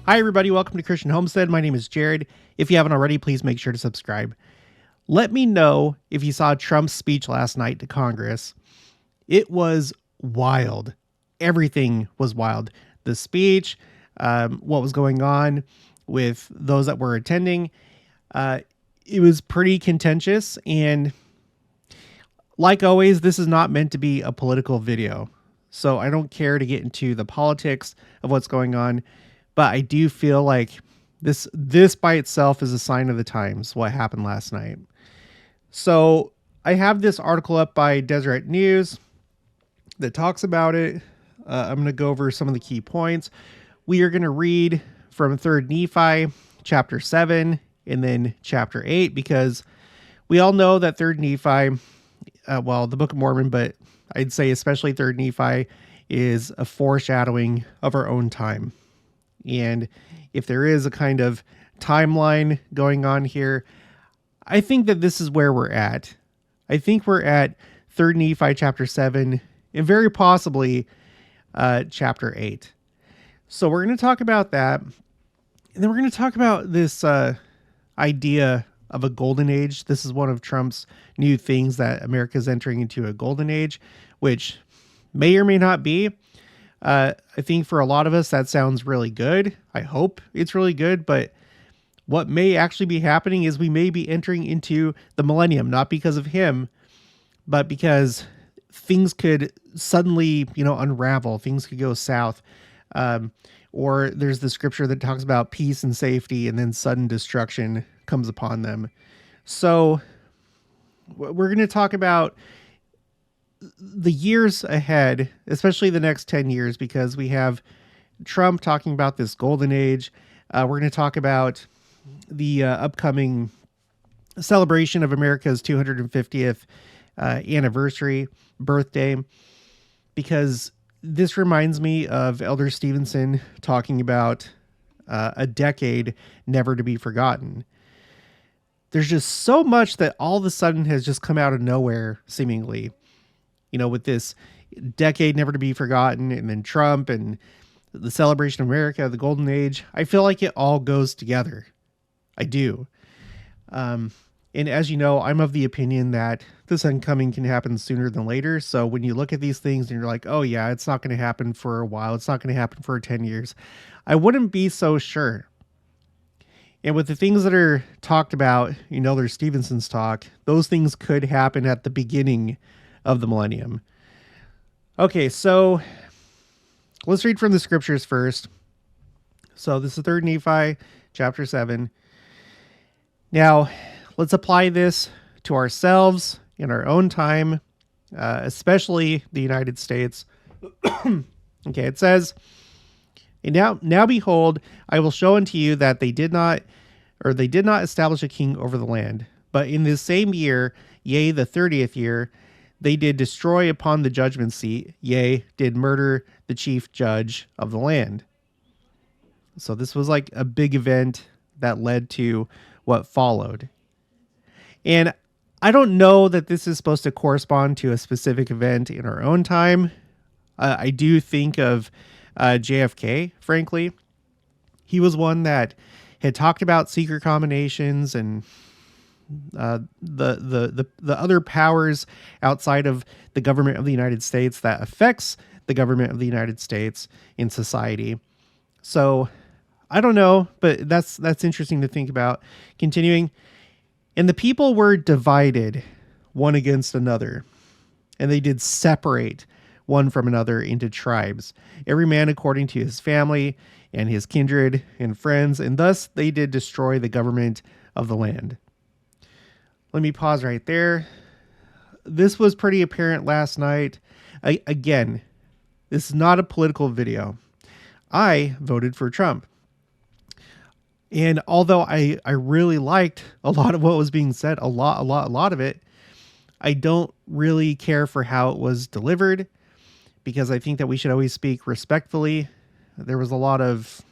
Hi, everybody. Welcome to Christian Homestead. My name is Jared. If you haven't already, please make sure to subscribe. Let me know if you saw Trump's speech last night to Congress. It was wild. Everything was wild. The speech, what was going on with those that were attending. It was pretty contentious. And like always, this is not meant to be a political video. So I don't care to get into the politics of what's going on. But I do feel like this by itself is a sign of the times, what happened last night. So I have this article up by Deseret News that talks about it. I'm going to go over some of the key points. We are going to read from 3rd Nephi, chapter 7, and then chapter 8, because we all know that 3rd Nephi, the Book of Mormon, but I'd say especially 3rd Nephi, is a foreshadowing of our own time. And if there is a kind of timeline going on here, I think that this is where we're at. I think we're at 3rd Nephi chapter 7 and very possibly chapter 8. So we're going to talk about that. And then we're going to talk about this idea of a golden age. This is one of Trump's new things, that America is entering into a golden age, which may or may not be. I think for a lot of us, that sounds really good. I hope it's really good. But what may actually be happening is we may be entering into the millennium, not because of him, but because things could suddenly, unravel. Things could go south. Or there's the scripture that talks about peace and safety, and then sudden destruction comes upon them. So we're going to talk about the years ahead, especially the next 10 years, because we have Trump talking about this golden age. We're going to talk about the upcoming celebration of America's 250th anniversary birthday, because this reminds me of Elder Stevenson talking about a decade never to be forgotten. There's just so much that all of a sudden has just come out of nowhere, seemingly. With this decade never to be forgotten, and then Trump and the celebration of America, the golden age, I feel like it all goes together. I do. And as you know, I'm of the opinion that the second coming can happen sooner than later. So when you look at these things and you're like, oh yeah, it's not going to happen for a while, it's not going to happen for 10 years, I wouldn't be so sure. And with the things that are talked about, there's Stevenson's talk, those things could happen at the beginning of the millennium. Okay, so let's read from the scriptures first. So this is 3rd Nephi, chapter 7. Now, let's apply this to ourselves in our own time, especially the United States. Okay, it says, "And now behold, I will show unto you that they did not establish a king over the land. But in this same year, yea, the 30th year, they did destroy upon the judgment seat, yea, did murder the chief judge of the land." So this was like a big event that led to what followed. And I don't know that this is supposed to correspond to a specific event in our own time. I do think of JFK, frankly. He was one that had talked about secret combinations and the other powers outside of the government of the United States that affects the government of the United States in society. So I don't know, but that's interesting to think about. Continuing, "And the people were divided one against another, and they did separate one from another into tribes, every man according to his family and his kindred and friends, and thus they did destroy the government of the land." Let me pause right there. This was pretty apparent last night. Again, this is not a political video. I voted for Trump. And although I really liked a lot of what was being said, a lot of it, I don't really care for how it was delivered, because I think that we should always speak respectfully. There was a lot of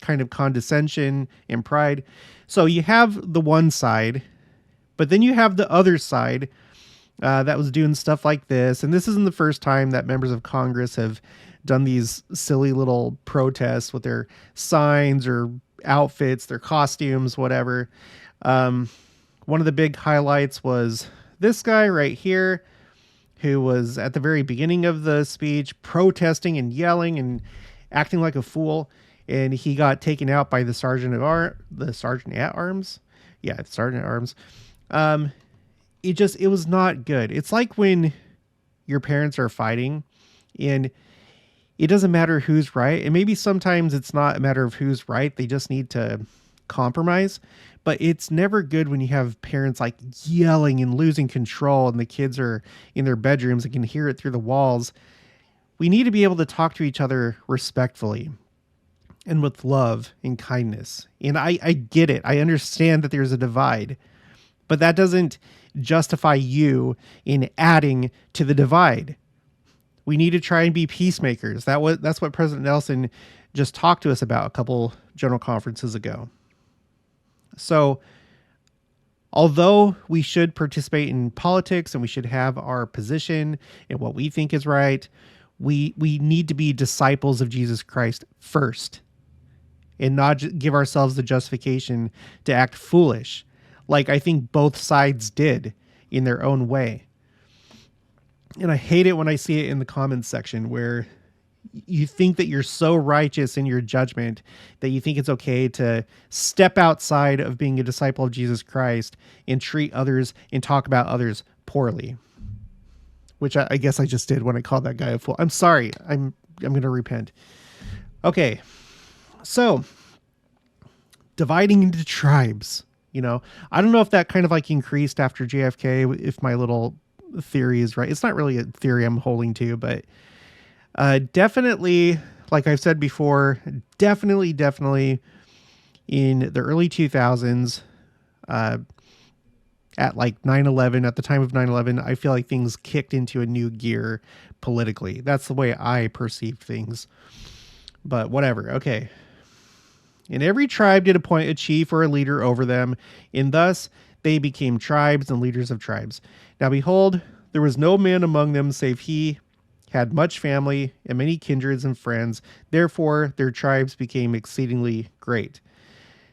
kind of condescension and pride. So you have the one side, but then you have the other side that was doing stuff like this. And this isn't the first time that members of Congress have done these silly little protests with their signs or outfits, their costumes, whatever. One of the big highlights was this guy right here, who was at the very beginning of the speech protesting and yelling and acting like a fool, and he got taken out by the sergeant at arms. Yeah, sergeant at arms. It was not good. It's like when your parents are fighting and it doesn't matter who's right. And maybe sometimes it's not a matter of who's right. They just need to compromise. But it's never good when you have parents like yelling and losing control and the kids are in their bedrooms and can hear it through the walls. We need to be able to talk to each other respectfully and with love and kindness. And I get it. I understand that there's a divide, but that doesn't justify you in adding to the divide. We need to try and be peacemakers. That's what President Nelson just talked to us about a couple general conferences ago. So, although we should participate in politics and we should have our position and what we think is right, we need to be disciples of Jesus Christ first and not give ourselves the justification to act foolish, like I think both sides did in their own way. And I hate it when I see it in the comments section where you think that you're so righteous in your judgment that you think it's okay to step outside of being a disciple of Jesus Christ and treat others and talk about others poorly, which I guess I just did when I called that guy a fool. I'm sorry. I'm going to repent. Okay. So dividing into tribes, I don't know if that kind of like increased after JFK, if my little theory is right. It's not really a theory I'm holding to, but definitely, like I've said before, definitely in the early 2000s, at like 9/11, at the time of 9/11, I feel like things kicked into a new gear politically. That's the way I perceive things, but whatever. Okay. And every tribe did appoint a chief or a leader over them, and thus they became tribes and leaders of tribes. Now behold, there was no man among them save he had much family and many kindreds and friends. Therefore, their tribes became exceedingly great.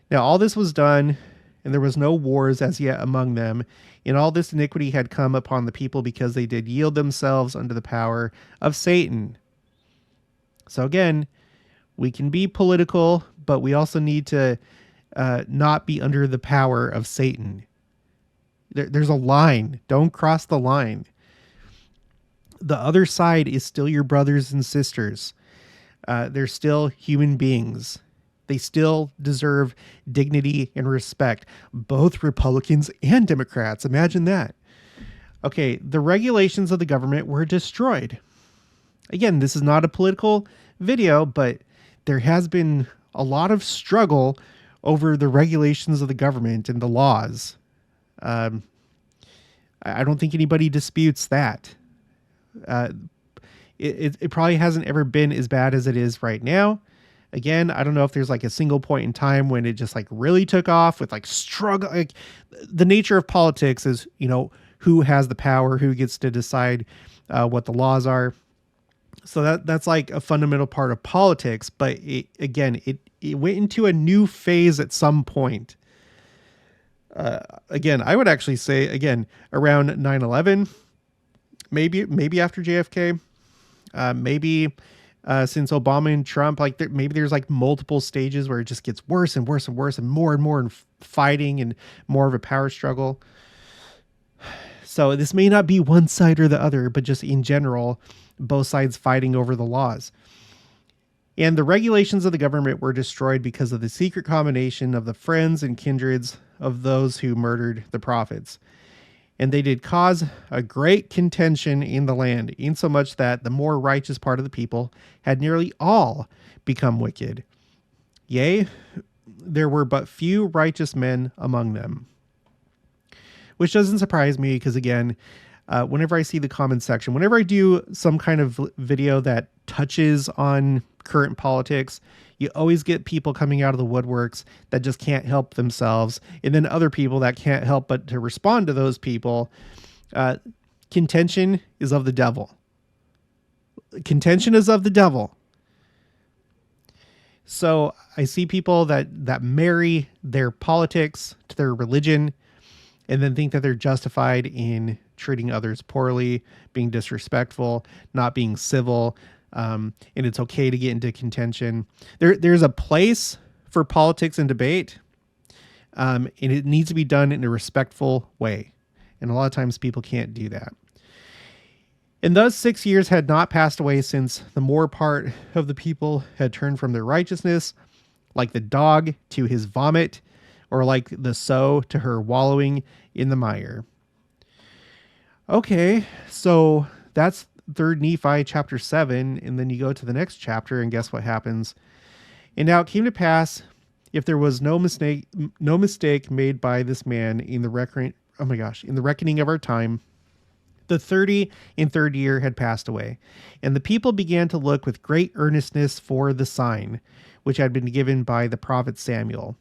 Now all this was done, and there was no wars as yet among them. And all this iniquity had come upon the people because they did yield themselves unto the power of Satan. So again, we can be political, but we also need to not be under the power of Satan. There's a line. Don't cross the line. The other side is still your brothers and sisters. They're still human beings. They still deserve dignity and respect. Both Republicans and Democrats. Imagine that. Okay, the regulations of the government were destroyed. Again, this is not a political video, but there has been a lot of struggle over the regulations of the government and the laws. I don't think anybody disputes that. It probably hasn't ever been as bad as it is right now. Again, I don't know if there's like a single point in time when it just like really took off with like struggle. Like the nature of politics is, who has the power, who gets to decide what the laws are. So that's like a fundamental part of politics. But it went into a new phase at some point. Again, I would actually say, around 9/11, maybe after JFK, maybe since Obama and Trump, maybe there's like multiple stages where it just gets worse and worse and worse and more fighting and more of a power struggle. So this may not be one side or the other, but just in general, both sides fighting over the laws. And the regulations of the government were destroyed because of the secret combination of the friends and kindreds of those who murdered the prophets. And they did cause a great contention in the land, insomuch that the more righteous part of the people had nearly all become wicked. Yea, there were but few righteous men among them. Which doesn't surprise me because, again, whenever I see the comments section, whenever I do some kind of video that touches on current politics, you always get people coming out of the woodworks that just can't help themselves, and then other people that can't help but to respond to those people. Contention is of the devil. contention is of the devil. So I see people that marry their politics to their religion and then think that they're justified in treating others poorly, being disrespectful, not being civil, and it's okay to get into contention. There's a place for politics and debate, and it needs to be done in a respectful way. And a lot of times people can't do that. And thus 6 years had not passed away since the more part of the people had turned from their righteousness, like the dog to his vomit, or like the sow to her wallowing in the mire. Okay, so that's 3rd Nephi chapter 7, and then you go to the next chapter, and guess what happens? And now it came to pass, if there was no mistake made by this man in the reckoning of our time, the 33rd year had passed away, and the people began to look with great earnestness for the sign, which had been given by the prophet Samuel.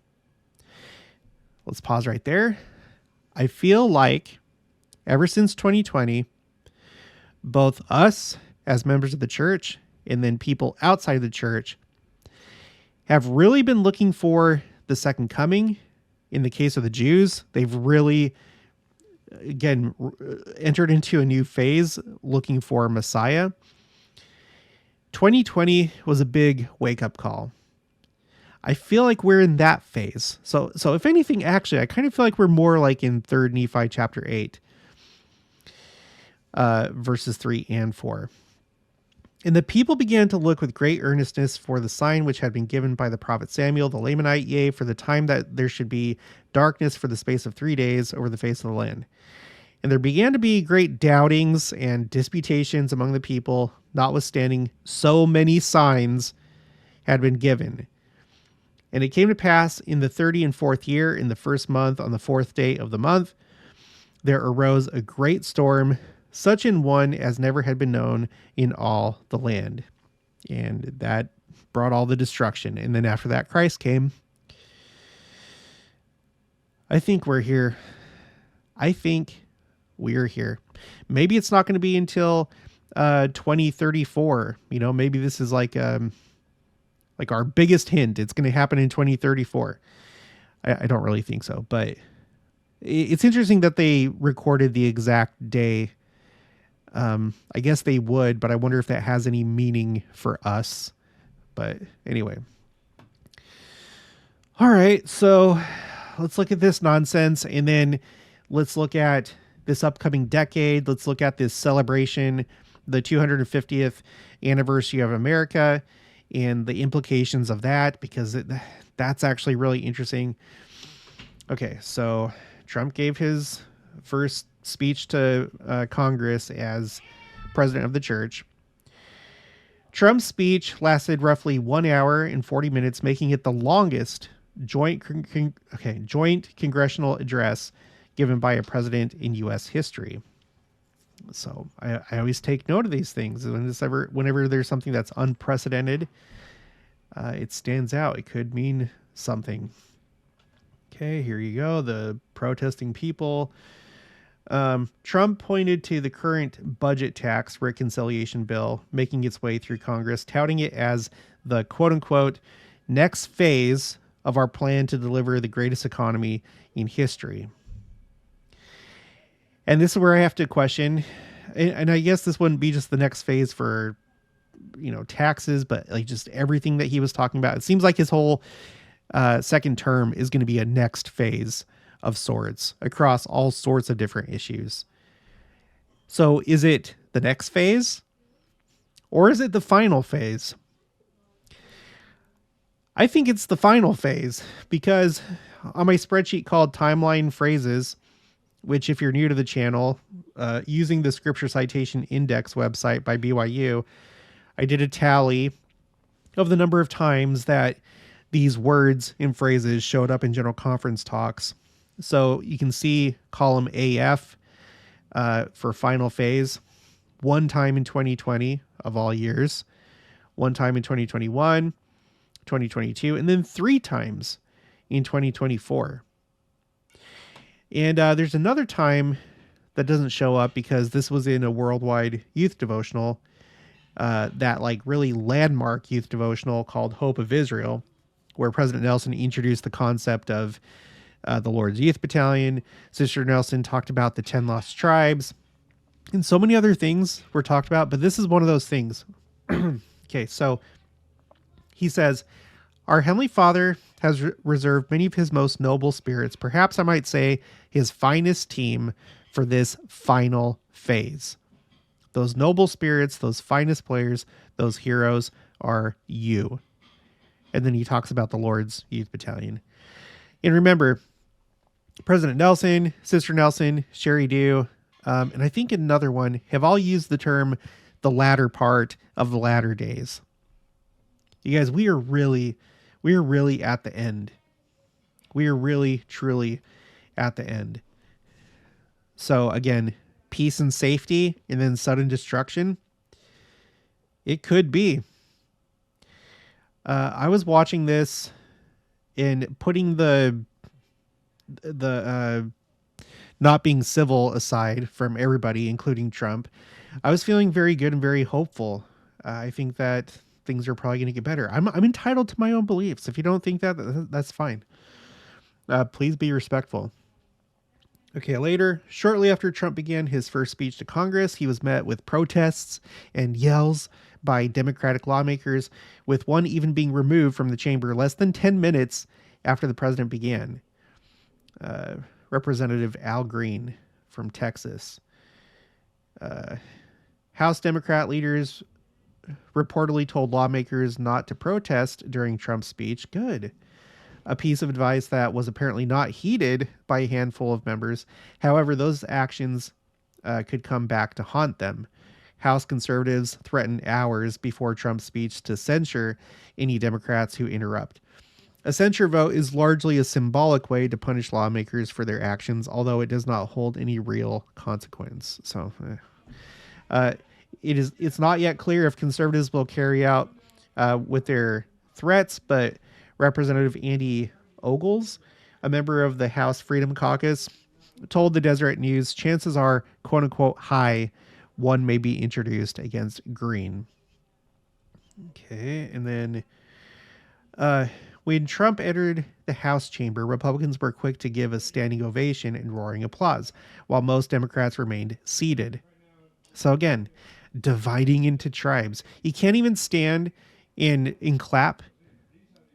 Let's pause right there. I feel like ever since 2020, both us as members of the church and then people outside the church have really been looking for the second coming. In the case of the Jews, they've really, again, entered into a new phase looking for Messiah. 2020 was a big wake-up call. I feel like we're in that phase. So if anything, actually, I kind of feel like we're more like in 3rd Nephi chapter 8, verses 3 and 4. And the people began to look with great earnestness for the sign which had been given by the prophet Samuel the Lamanite, yea, for the time that there should be darkness for the space of 3 days over the face of the land. And there began to be great doubtings and disputations among the people, notwithstanding so many signs had been given. And it came to pass in the 34th year, in the 1st month, on the 4th day of the month, there arose a great storm, such an one as never had been known in all the land. And that brought all the destruction. And then after that, Christ came. I think we're here. I think we're here. Maybe it's not going to be until 2034. You know, maybe this is like our biggest hint. It's going to happen in 2034. I don't really think so, but it's interesting that they recorded the exact day. I guess they would, but I wonder if that has any meaning for us. But anyway. All right, so let's look at this nonsense, and then let's look at this upcoming decade. Let's look at this celebration, the 250th anniversary of America, and the implications of that, because that's actually really interesting. Okay, so Trump gave his first speech to Congress as president of the church. Trump's speech lasted roughly 1 hour and 40 minutes, making it the longest joint congressional address given by a president in U.S. history. So I always take note of these things. Whenever there's something that's unprecedented, it stands out. It could mean something. Okay, here you go. The protesting people. Trump pointed to the current budget tax reconciliation bill making its way through Congress, touting it as the quote-unquote next phase of our plan to deliver the greatest economy in history. And this is where I have to question, and I guess this wouldn't be just the next phase for, taxes, but like just everything that he was talking about. It seems like his whole second term is going to be a next phase of sorts across all sorts of different issues. So is it the next phase, or is it the final phase? I think it's the final phase, because on my spreadsheet called Timeline Phrases, which if you're new to the channel, using the Scripture Citation Index website by BYU, I did a tally of the number of times that these words and phrases showed up in general conference talks. So you can see column AF for final phase, 1 time in 2020 of all years, 1 time in 2021, 2022, and then 3 times in 2024. And there's another time that doesn't show up because this was in a worldwide youth devotional. that like really landmark youth devotional called Hope of Israel, where President Nelson introduced the concept of the Lord's Youth Battalion. Sister Nelson talked about the 10 lost tribes, and so many other things were talked about, but this is one of those things. Okay, so he says, our Heavenly Father has reserved many of his most noble spirits, perhaps I might say his finest team, for this final phase. Those noble spirits, those finest players, those heroes are you. And then he talks about the Lord's Youth Battalion. And remember, President Nelson, Sister Nelson, Sherry Dew, and I think another one have all used the term the latter part of the latter days. You guys, we are really at the end. We are really, truly at the end. So again, peace and safety and then sudden destruction. It could be. I was watching this and putting the not being civil aside from everybody, including Trump. I was feeling very good and very hopeful. I think that things are probably going to get better. I'm entitled to my own beliefs. If you don't think that, that's fine. Please be respectful. Okay, later, shortly after Trump began his first speech to Congress, he was met with protests and yells by Democratic lawmakers, with one even being removed from the chamber less than 10 minutes after the president began. Representative Al Green from Texas. House Democrat leaders reportedly told lawmakers not to protest during Trump's speech. Good. A piece of advice that was apparently not heeded by a handful of members. However, those actions could come back to haunt them. House conservatives threatened hours before Trump's speech to censure any Democrats who interrupt. A censure vote is largely a symbolic way to punish lawmakers for their actions, although it does not hold any real consequence. So it's not yet clear if conservatives will carry out with their threats, but Representative Andy Ogles, a member of the House Freedom Caucus, told the Deseret News chances are, quote unquote, high, one may be introduced against Green. Okay, and then when Trump entered the House chamber, Republicans were quick to give a standing ovation and roaring applause, while most Democrats remained seated. So again, dividing into tribes. You can't even stand and clap.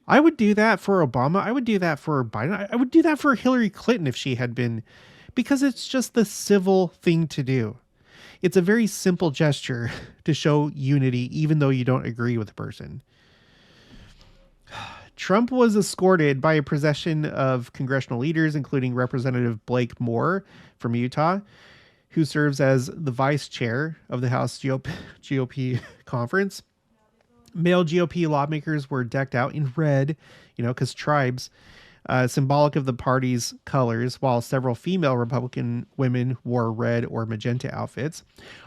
I would do that for Obama. I would do that for Biden. I would do that for Hillary Clinton if she had been, because it's just the civil thing to do. It's a very simple gesture to show unity, even though you don't agree with the person. Trump was escorted by a procession of congressional leaders, including Representative Blake Moore from Utah, who serves as the vice chair of the House GOP conference. Male GOP lawmakers were decked out in red, because tribes, symbolic of the party's colors, while several female Republican women wore red or magenta outfits.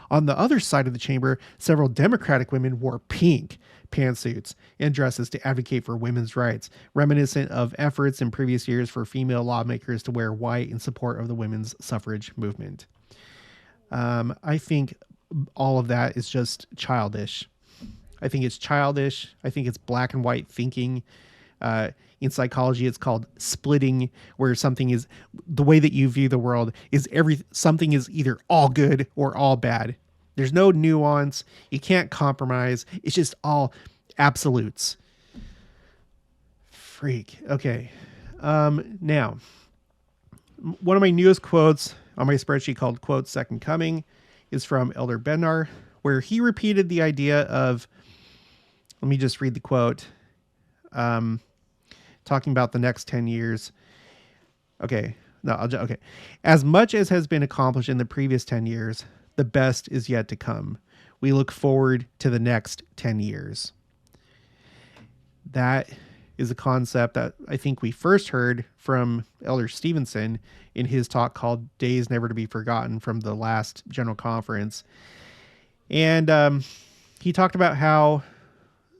On the other side of the chamber, several Democratic women wore pink pantsuits and dresses to advocate for women's rights, reminiscent of efforts in previous years for female lawmakers to wear white in support of the women's suffrage movement. I think all of that is just childish. I think it's childish. I think it's black and white thinking. In psychology, it's called splitting, where something is, the way that you view the world is something is either all good or all bad. There's no nuance. You can't compromise. It's just all absolutes. Freak. Okay. Now, one of my newest quotes on my spreadsheet called Quote Second Coming is from Elder Bednar, where he repeated the idea of, let me just read the quote, talking about the next 10 years. Okay. Okay. As much as has been accomplished in the previous 10 years, the best is yet to come. We look forward to the next 10 years. That is a concept that I think we first heard from Elder Stevenson in his talk called Days Never to be Forgotten from the last General Conference. And he talked about how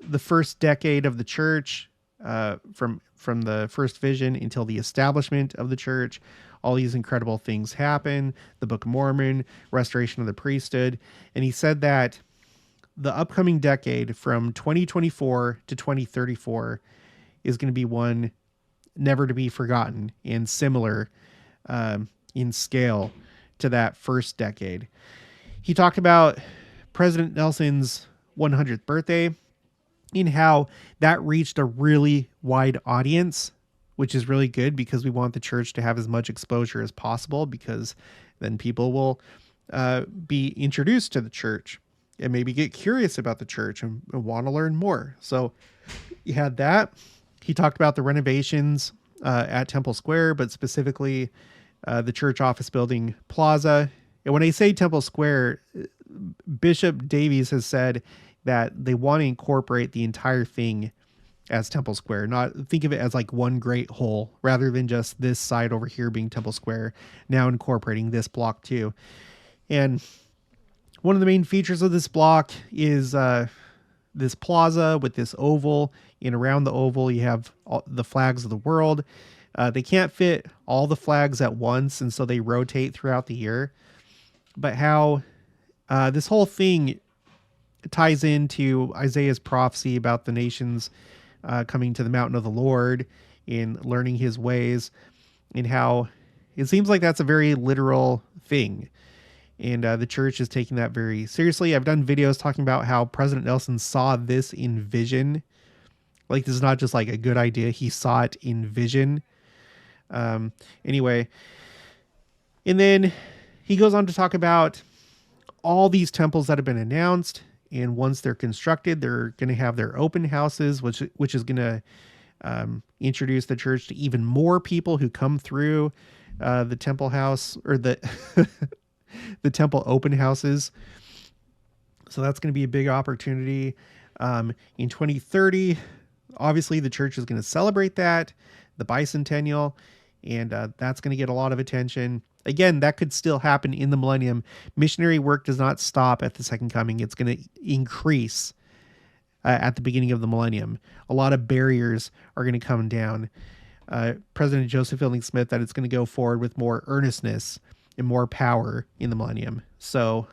the first decade of the church, from the first vision until the establishment of the church, all these incredible things happen. The Book of Mormon, restoration of the priesthood. And he said that the upcoming decade from 2024 to 2034 is going to be one never to be forgotten and similar in scale to that first decade. He talked about President Nelson's 100th birthday and how that reached a really wide audience, which is really good because we want the church to have as much exposure as possible, because then people will be introduced to the church and maybe get curious about the church and want to learn more. So you had that. He talked about the renovations at Temple Square, but specifically the church office building plaza. And when I say Temple Square, Bishop Davies has said that they want to incorporate the entire thing as Temple Square, not think of it as like one great whole, rather than just this side over here being Temple Square, now incorporating this block too. And one of the main features of this block is this plaza with this oval, and around the oval you have the flags of the world. They can't fit all the flags at once, and so they rotate throughout the year. But how this whole thing ties into Isaiah's prophecy about the nations coming to the mountain of the Lord and learning his ways, and how it seems like that's a very literal thing. And the church is taking that very seriously. I've done videos talking about how President Nelson saw this in vision. Like, this is not just like a good idea. He saw it in vision. Anyway. And then he goes on to talk about all these temples that have been announced. And once they're constructed, they're going to have their open houses, which is going to introduce the church to even more people who come through the temple house, or the the temple open houses. So that's going to be a big opportunity. In 2030, obviously the church is going to celebrate that, the bicentennial, and that's going to get a lot of attention. Again, that could still happen in the millennium. Missionary work does not stop at the second coming. It's going to increase at the beginning of the millennium. A lot of barriers are going to come down. President Joseph Fielding Smith that it's going to go forward with more earnestness and more power in the millennium. So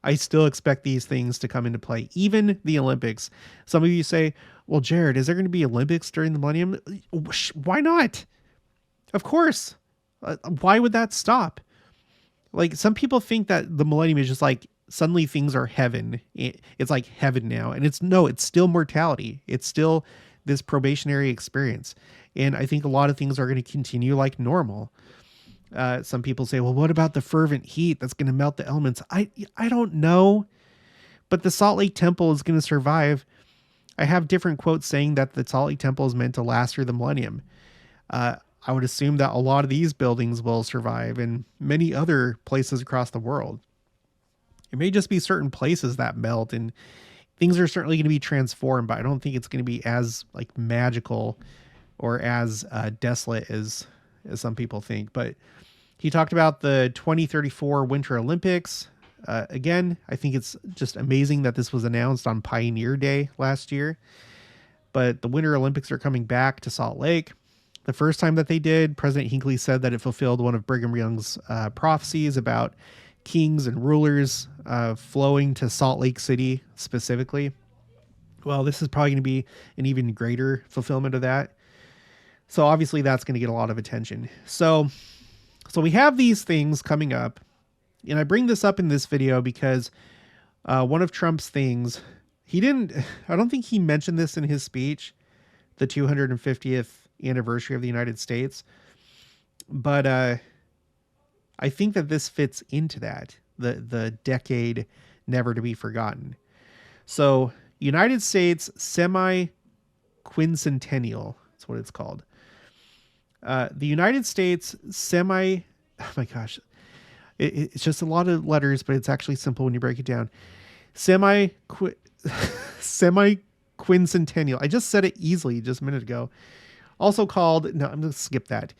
I still expect these things to come into play, even the Olympics. Some of you say, well, Jared, is there going to be Olympics during the millennium? Why not? Of course. Why would that stop? Like, some people think that the millennium is just like suddenly things are heaven. It's like heaven now. And it's still mortality. It's still this probationary experience. And I think a lot of things are going to continue like normal. Some people say, well, what about the fervent heat that's going to melt the elements? I don't know, but the Salt Lake Temple is going to survive. I have different quotes saying that the Salt Lake Temple is meant to last through the millennium. I would assume that a lot of these buildings will survive, and many other places across the world. It may just be certain places that melt, and things are certainly going to be transformed, but I don't think it's going to be as like magical or as desolate as some people think. But he talked about the 2034 Winter Olympics. Again, I think it's just amazing that this was announced on Pioneer Day last year. But the Winter Olympics are coming back to Salt Lake. The first time that they did, President Hinckley said that it fulfilled one of Brigham Young's prophecies about kings and rulers flowing to Salt Lake City specifically. Well, this is probably going to be an even greater fulfillment of that. So obviously that's going to get a lot of attention. So we have these things coming up, and I bring this up in this video because one of Trump's things, I don't think he mentioned this in his speech, the 250th anniversary of the United States, but I think that this fits into that, the decade never to be forgotten. So United States Semiquincentennial, that's what it's called. The United States oh my gosh, it's just a lot of letters, but it's actually simple when you break it down. Semiquincentennial. I just said it easily just a minute ago. Also called, no, I'm going to skip that.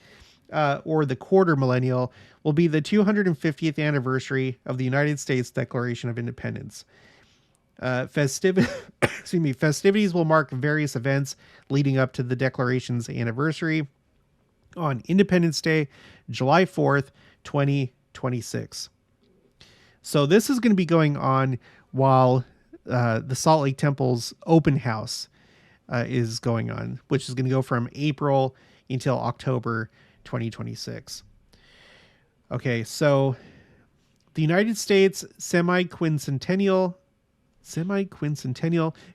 Or the quarter millennial, will be the 250th anniversary of the United States Declaration of Independence. Festivities will mark various events leading up to the Declaration's anniversary on Independence Day, July 4th, 2026. So this is going to be going on while the Salt Lake Temple's open house is going on, which is going to go from April until October 2026. Okay, so the United States Semiquincentennial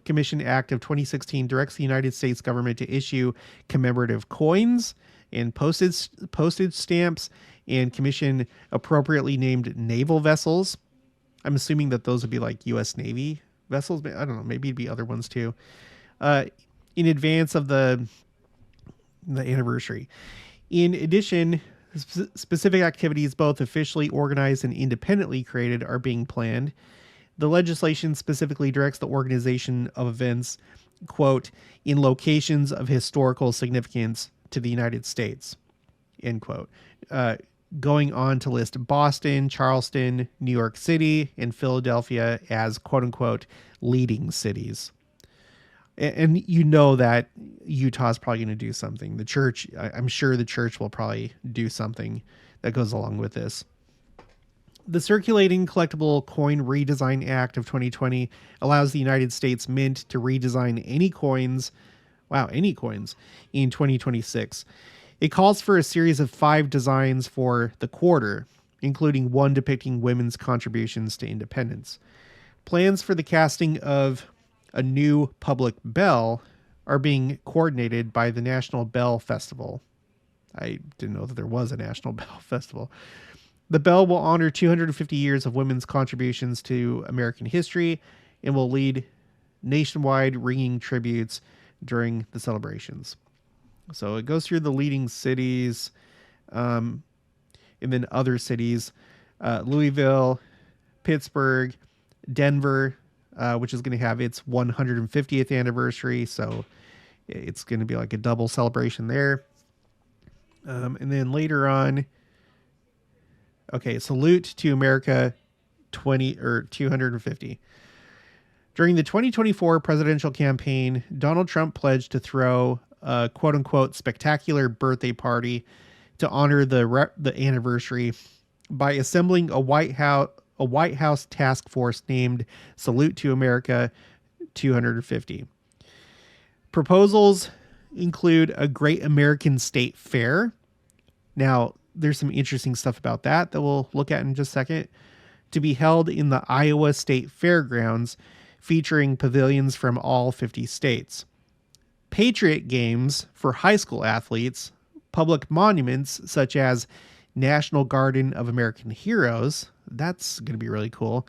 Commission Act of 2016 directs the United States government to issue commemorative coins and postage stamps and commission appropriately named naval vessels. I'm assuming that those would be like U.S. Navy vessels. I don't know. Maybe it'd be other ones too. In advance of the anniversary. In addition, specific activities, both officially organized and independently created, are being planned. The legislation specifically directs the organization of events, quote, in locations of historical significance to the United States, end quote. Going on to list Boston, Charleston, New York City, and Philadelphia as, quote unquote, leading cities. And you know that Utah's probably going to do something. The church, I'm sure the church will probably do something that goes along with this. The Circulating Collectible Coin Redesign Act of 2020 allows the United States Mint to redesign any coins, in 2026. It calls for a series of 5 designs for the quarter, including one depicting women's contributions to independence. Plans for the casting of a new public bell are being coordinated by the National Bell Festival. I didn't know that there was a National Bell Festival. The bell will honor 250 years of women's contributions to American history and will lead nationwide ringing tributes during the celebrations. So it goes through the leading cities, and then other cities, Louisville, Pittsburgh, Denver, which is going to have its 150th anniversary. So it's going to be like a double celebration there. And then later on, okay, Salute to America 250. During the 2024 presidential campaign, Donald Trump pledged to throw a quote unquote spectacular birthday party to honor the anniversary by assembling a White House task force named Salute to America 250. Proposals include a Great American State Fair. Now, there's some interesting stuff about that we'll look at in just a second. To be held in the Iowa State Fairgrounds, featuring pavilions from all 50 states. Patriot games for high school athletes, public monuments such as National Garden of American Heroes, that's going to be really cool,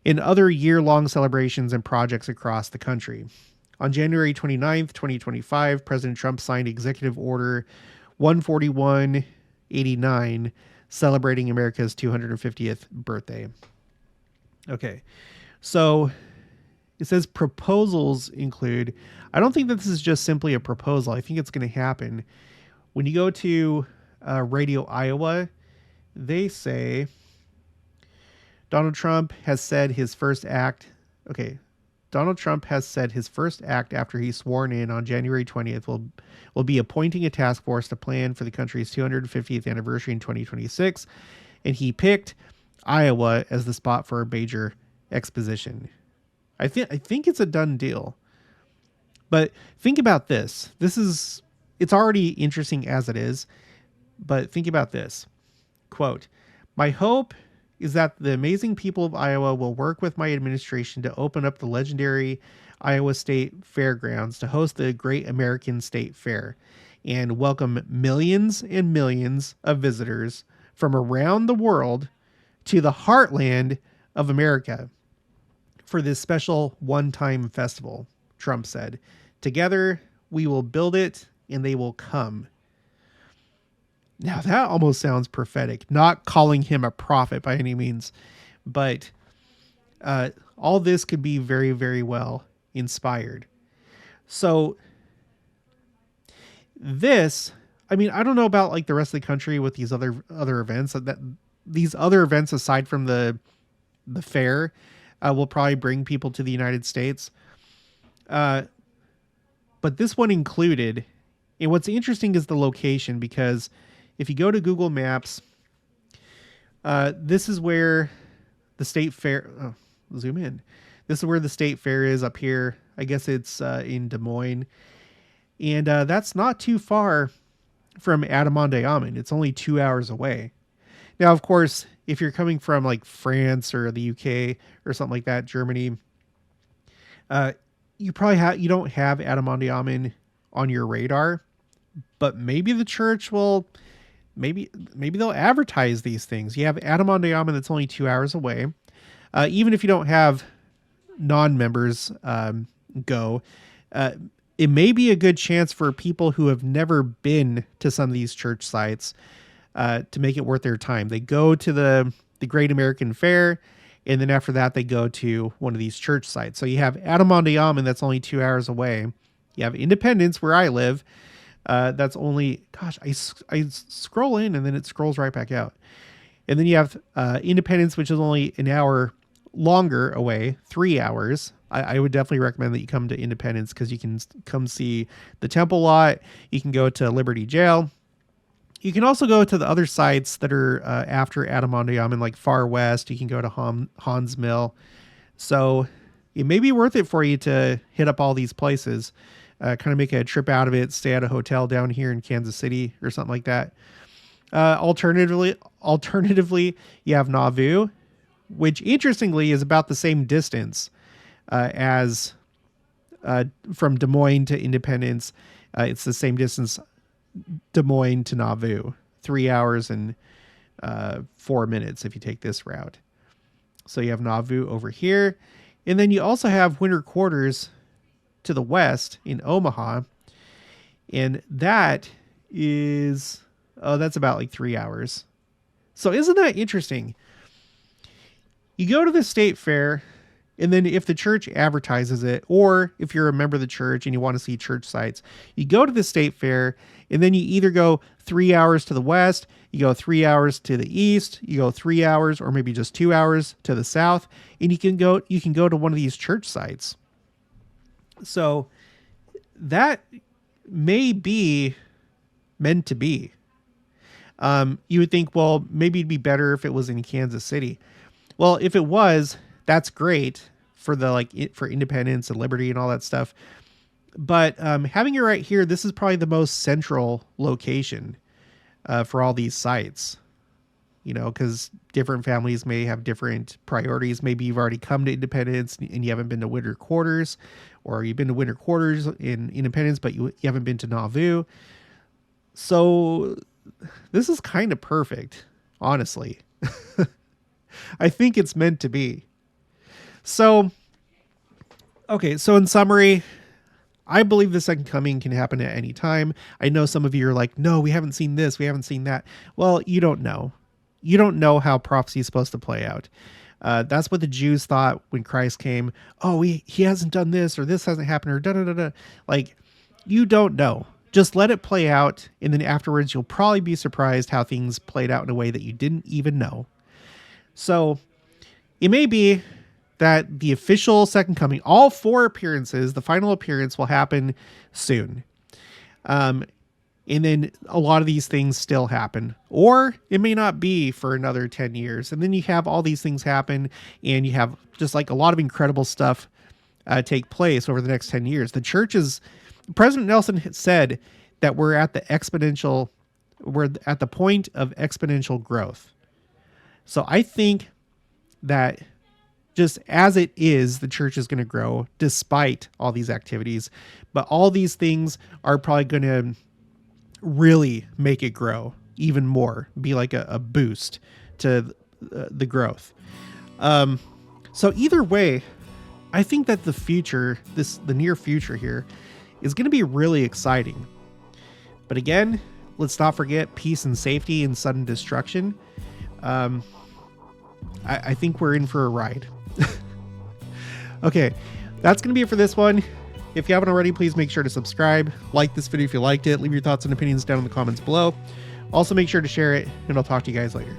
and other year-long celebrations and projects across the country. On January 29th, 2025, President Trump signed Executive Order 14189, celebrating America's 250th birthday. Okay, so it says proposals include, I don't think that this is just simply a proposal. I think it's going to happen. When you go to Radio Iowa, they say Donald Trump has said his first act. Okay. Donald Trump has said his first act after he's sworn in on January 20th will be appointing a task force to plan for the country's 250th anniversary in 2026. And he picked Iowa as the spot for a major exposition. I think it's a done deal. But think about this. It's already interesting as it is, but think about this. Quote, "My hope is that the amazing people of Iowa will work with my administration to open up the legendary Iowa State Fairgrounds to host the Great American State Fair and welcome millions and millions of visitors from around the world to the heartland of America for this special one-time festival," Trump said. "Together, we will build it and they will come." Now that almost sounds prophetic, not calling him a prophet by any means, but all this could be very, very well inspired. So this, I mean, I don't know about like the rest of the country with these other events, that these other events aside from the fair will probably bring people to the United States. But this one included, and what's interesting is the location, because if you go to Google Maps, this is where the state fair, zoom in. This is where the state fair is up here. I guess it's in Des Moines. And that's not too far from Adamonte-Ammon. It's only 2 hours away. Now, of course, if you're coming from like France or the UK or something like that, Germany, you don't have Adamonte-Ammon on your radar, but maybe the church will, maybe they'll advertise these things. You have Adamonte-Ammon that's only 2 hours away. Even if you don't have non-members go, it may be a good chance for people who have never been to some of these church sites to make it worth their time. They go to the Great American Fair, and then after that, they go to one of these church sites. So you have Adamonte-Ammon that's only 2 hours away. You have Independence, where I live. That's only, gosh, I scroll in and then it scrolls right back out. And then you have Independence, which is only an hour longer away, 3 hours. I would definitely recommend that you come to Independence because you can come see the Temple lot. You can go to Liberty Jail. You can also go to the other sites that are after Adamonte-Ammon, like Far West. You can go to Hans Mill. So it may be worth it for you to hit up all these places, kind of make a trip out of it, stay at a hotel down here in Kansas City or something like that. Alternatively, you have Nauvoo, which interestingly is about the same distance as from Des Moines to Independence. It's the same distance, Des Moines to Nauvoo, 3 hours and 4 minutes if you take this route. So you have Nauvoo over here. And then you also have winter quarters to the west in Omaha. And that is, that's about like 3 hours. So isn't that interesting? You go to the state fair, and then if the church advertises it, or if you're a member of the church and you want to see church sites, you go to the state fair, and then you either go 3 hours to the west, you go 3 hours to the east, you go 3 hours, or maybe just 2 hours to the south, and you can go to one of these church sites. So that may be meant to be. You would think, well, maybe it'd be better if it was in Kansas City. Well, if it was, that's great for for Independence and Liberty and all that stuff. But having it right here, this is probably the most central location for all these sites. You know, because different families may have different priorities. Maybe you've already come to Independence and you haven't been to winter quarters, or you've been to winter quarters in Independence, but you haven't been to Nauvoo. So this is kind of perfect, honestly. I think it's meant to be. So, okay, so in summary, I believe the second coming can happen at any time. I know some of you are like, no, we haven't seen this, we haven't seen that. Well, you don't know. You don't know how prophecy is supposed to play out. That's what the Jews thought when Christ came. Oh, he hasn't done this, or this hasn't happened, or da-da-da-da. Like, you don't know. Just let it play out, and then afterwards you'll probably be surprised how things played out in a way that you didn't even know. So it may be that the official second coming, all 4 appearances, the final appearance will happen soon. And then a lot of these things still happen, or it may not be for another 10 years. And then you have all these things happen, and you have just like a lot of incredible stuff take place over the next 10 years. The church President Nelson said that we're at the point of exponential growth. So I think that just as it is, the church is going to grow despite all these activities, but all these things are probably going to really make it grow even more, be like a boost to the growth. So either way, I think that the future, the near future here, is going to be really exciting. But again, let's not forget peace and safety and sudden destruction. I think we're in for a ride. Okay, that's going to be it for this one. If you haven't already, please make sure to subscribe, like this video if you liked it, leave your thoughts and opinions down in the comments below. Also make sure to share it, and I'll talk to you guys later.